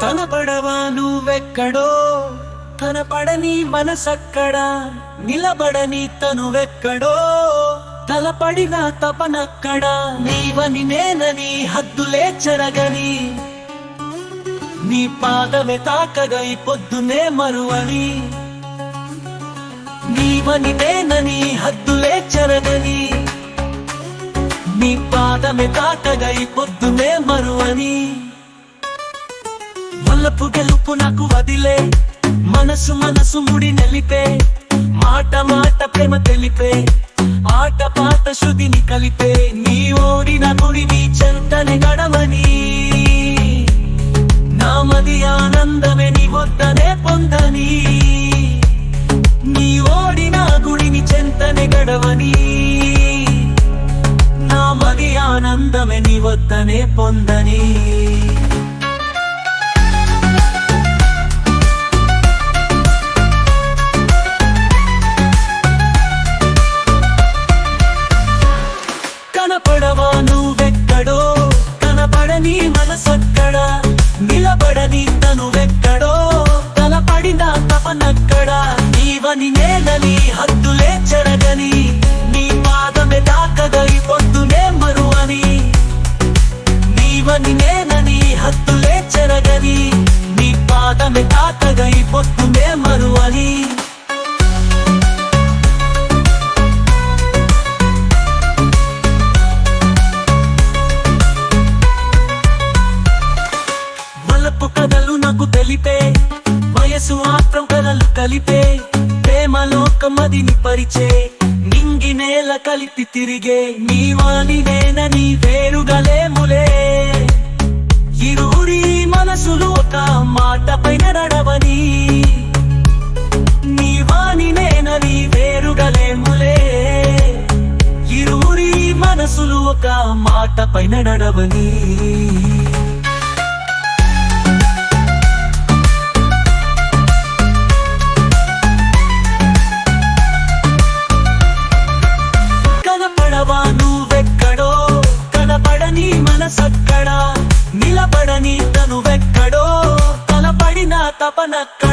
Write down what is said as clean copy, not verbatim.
కనపడవా నువ్వెక్కడో, కనపడని మనసక్కడా, నిలబడని తనువెక్కడో, తలపడిన తపనక్కడా. నీవని నేనని హద్దులే చెరగని, నీ పాదమే తాకగా ఈ పొద్దునే మరువని. నీవని నేనని హద్దులే చెరగని, నీ పాదమే తాకగా ఈ పొద్దునే మరువని. వల్లపు గెలుపు నాకు వదిలే, మనసు మనసు ముడి నెలిపే, మాట మాట ప్రేమ తెలిపే, ఆట పాట శృతిని కలిపే. నీ ఓడిన గుడి నీ చెంతని గడవని, నామది ఆనందమే నీ వద్దనే పొందని. నీ ఓడిన గుడిని చెంతని గడవని, నామది ఆనందమే నీ వద్దనే పొందని. కనపడవా నువ్వెక్కడో, కనపడని మనసక్కడా, నిలబడని తనువెక్కడో, తలపడిన తపనక్కడా. నీవని నేనని హద్దులే చెరగని, నీ పాదమే తాకగా ఈ పొద్దునే మరువని. నీవని నేనని హద్దులే చెరగని, నీ పాదమే తాకగా ఈ పొద్దునే మరువని. కథలు నాకు తెలిపే, వయసు ఆత్రం కలలు కలిపే, ప్రేమ లోకమదిని పరిచే, నింగి నేల కలిపి తిరిగే. నీవాని నేనని వేరుగలేములే, ఇరువురి మనసులు ఒక మాట పైన నడవని. నీవాని నేనని వేరుగలేములే, ఇరువురి మనసులు ఒక మాట పైన నడవని. కనపడవా నువ్వెక్కడో, కనపడని మనసక్కడా, నిలబడని తనువెక్కడో, తలపడిన తపనక్క.